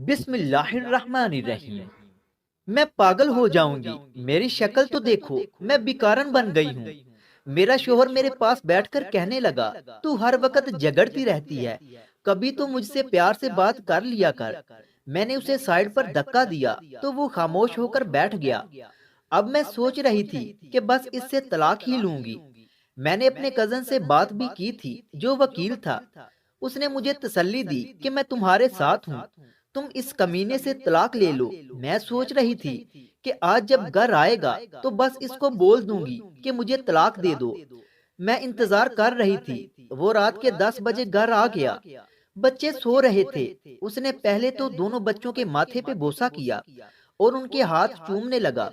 बिस्मिल्लाहिर्रहमानिर्रहीम। मैं पागल हो जाऊंगी। मेरी शक्ल तो देखो, मैं बिकारन बन गई हूँ। मेरा शोहर मेरे पास बैठकर कहने लगा, तू हर वक्त झगड़ती रहती है, कभी तो मुझसे प्यार से बात कर लिया कर। मैंने उसे साइड पर धक्का दिया तो वो खामोश होकर बैठ गया। अब मैं सोच रही थी कि बस इससे तलाक ही लूंगी। मैंने अपने कजन से बात भी की थी, जो वकील था। उसने मुझे तसल्ली दी कि मैं तुम्हारे साथ हूँ, तुम इस कमीने से तलाक ले लो। मैं सोच रही थी कि आज जब घर आएगा तो बस इसको बोल दूंगी कि मुझे तलाक दे दो। मैं इंतजार कर रही थी। वो रात के 10 बजे घर आ गया। बच्चे सो रहे थे। उसने पहले तो दोनों बच्चों के माथे पे बोसा किया और उनके हाथ चूमने लगा।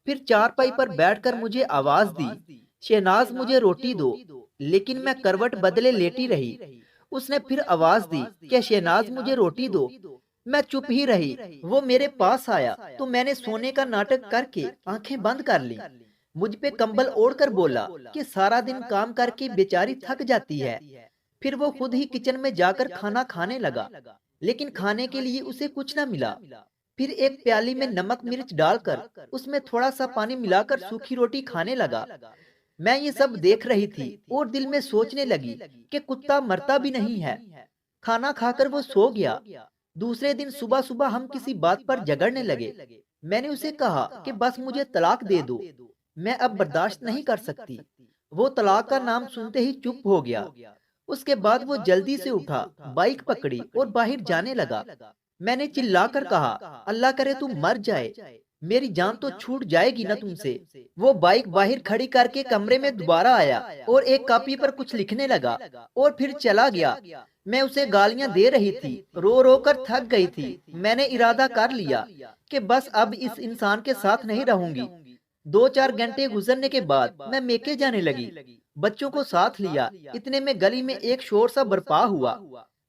फिर चारपाई पर बैठकर मुझे आवाज दी, शहनाज मुझे रोटी दो। लेकिन मैं करवट बदले लेटी रही। उसने फिर आवाज दी, क्या शहनाज मुझे रोटी दो। मैं चुप ही रही। वो मेरे पास आया तो मैंने सोने का नाटक करके आंखें बंद कर ली। मुझ पे कंबल ओढ़कर बोला कि सारा दिन काम करके बेचारी थक जाती है। फिर वो खुद ही किचन में जाकर खाना खाने लगा, लेकिन खाने के लिए उसे कुछ न मिला। फिर एक प्याली में नमक मिर्च डालकर उसमें थोड़ा सा पानी मिलाकर सूखी रोटी खाने लगा। मैं ये सब देख रही थी और दिल में सोचने लगी कि कुत्ता मरता भी नहीं है। खाना खाकर वो सो गया। दूसरे दिन सुबह सुबह हम किसी बात पर झगड़ने लगे। मैंने उसे कहा कि बस मुझे तलाक दे दो, मैं अब बर्दाश्त नहीं कर सकती। वो तलाक का नाम सुनते ही चुप हो गया। उसके बाद वो जल्दी से उठा, बाइक पकड़ी और बाहर जाने लगा। मैंने चिल्लाकर कहा, अल्लाह करे तू मर जाए, मेरी जान तो छूट जाएगी ना तुमसे। वो बाइक बाहर खड़ी करके कमरे में दोबारा आया और एक कॉपी पर कुछ लिखने लगा और फिर चला गया। मैं उसे गालियां दे रही थी, रो रो कर थक गई थी। मैंने इरादा कर लिया कि बस अब इस इंसान के साथ नहीं रहूंगी। 2-4 घंटे गुजरने के बाद मैं मेके जाने लगी। बच्चों को साथ लिया। इतने में गली में एक शोर सा बरपा हुआ।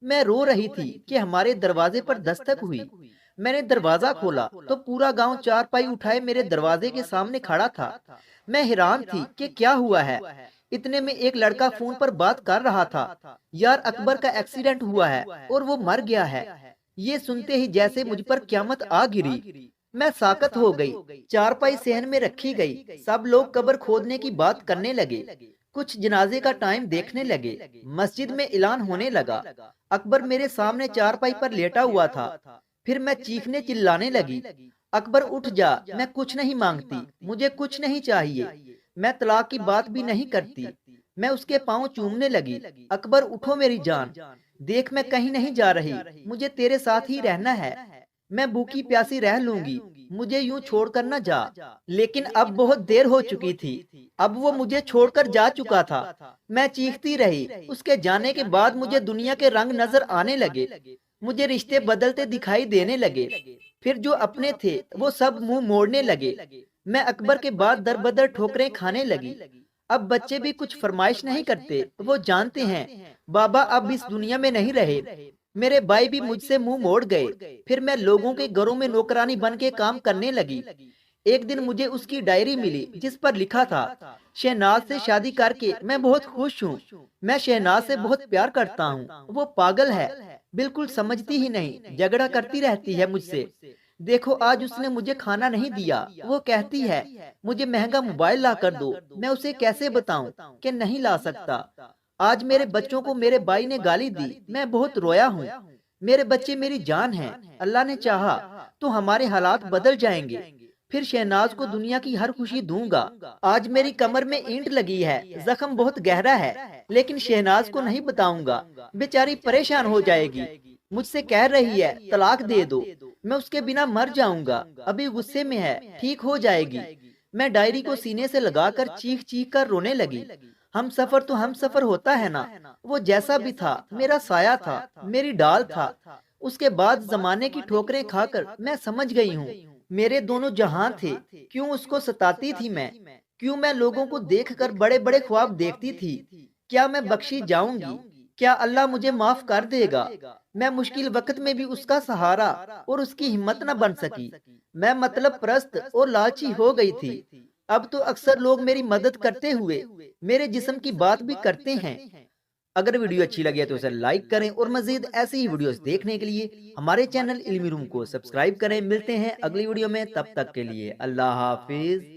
मैं रो रही थी कि हमारे दरवाजे पर दस्तक हुई। मैंने दरवाजा खोला तो पूरा गांव चारपाई उठाए मेरे दरवाजे के सामने खड़ा था। मैं हैरान थी कि क्या हुआ है। इतने में एक लड़का फोन पर बात कर रहा था, यार अकबर का एक्सीडेंट हुआ है और वो मर गया है। ये सुनते ही जैसे मुझ पर क्यामत आ गिरी। मैं साकत हो गई। चारपाई सहन में रखी गई। सब लोग कब्र खोदने की बात करने लगे। कुछ जनाजे का टाइम देखने लगे। मस्जिद में ऐलान होने लगा। अकबर मेरे सामने चारपाई पर लेटा हुआ था। फिर मैं चीखने चिल्लाने लगी, अकबर उठ जा, मैं कुछ नहीं मांगती, मुझे कुछ नहीं चाहिए, मैं तलाक की बात भी नहीं करती। मैं उसके पाँव चूमने लगी। अकबर उठो मेरी जान, देख मैं कहीं नहीं जा रही, मुझे तेरे साथ ही रहना है। मैं भूखी प्यासी रह लूंगी, मुझे यूं छोड़कर न जा। लेकिन अब बहुत देर हो चुकी थी। अब वो मुझे छोड़कर जा चुका था। मैं चीखती रही। उसके जाने के बाद मुझे दुनिया के रंग नजर आने लगे। मुझे रिश्ते बदलते दिखाई देने लगे। फिर जो अपने थे वो सब मुंह मोड़ने लगे। मैं अकबर के बाद दर बदर ठोकरें खाने लगी। अब बच्चे भी कुछ फरमाइश नहीं करते, वो जानते हैं बाबा अब इस दुनिया में नहीं रहे। मेरे भाई भी मुझसे मुंह मोड़ गए। फिर मैं लोगों के घरों में नौकरानी बन के काम करने लगी। एक दिन मुझे उसकी डायरी मिली जिस पर लिखा था, शहनाज से शादी करके मैं बहुत खुश हूँ। मैं शहनाज से बहुत प्यार करता हूँ। वो पागल है, बिल्कुल समझती ही नहीं, झगड़ा करती रहती है मुझसे। देखो आज उसने मुझे खाना नहीं दिया। वो कहती है मुझे महंगा मोबाइल ला कर दो। मैं उसे कैसे बताऊं कि नहीं ला सकता। आज मेरे बच्चों को मेरे भाई ने गाली दी। मैं बहुत रोया हूँ। मेरे बच्चे मेरी जान हैं। अल्लाह ने चाहा तो हमारे हालात बदल जाएंगे। फिर शहनाज को दुनिया की हर खुशी दूंगा। आज मेरी कमर में ईंट लगी है, जख्म बहुत गहरा है, लेकिन शहनाज को नहीं बताऊंगा, बेचारी परेशान हो जाएगी। मुझसे कह रही है तलाक दे दो, मैं उसके बिना मर जाऊंगा। अभी गुस्से में है, ठीक हो जाएगी। मैं डायरी को सीने से लगाकर चीख चीख कर रोने लगी। हम सफर तो हम सफर होता है ना। वो जैसा भी था मेरा साया था, मेरी डाल था। उसके बाद जमाने की ठोकरें खाकर मैं समझ गई हूँ मेरे दोनों जहां थे। क्यों उसको सताती थी मैं, क्यों मैं लोगों को देखकर बड़े बड़े ख्वाब देखती थी। क्या मैं बख्शी जाऊंगी, क्या अल्लाह मुझे माफ कर देगा। मैं मुश्किल वक्त में भी उसका सहारा और उसकी हिम्मत न बन सकी। मैं मतलब परस्त और लालची हो गई थी। अब तो अक्सर लोग मेरी मदद करते हुए मेरे जिस्म की बात भी करते हैं। अगर वीडियो अच्छी लगे तो उसे लाइक करें और मजीद ऐसी ही वीडियोस देखने के लिए हमारे चैनल इल्मी रूम को सब्सक्राइब करें। मिलते हैं अगली वीडियो में, तब तक के लिए अल्लाह हाफिज।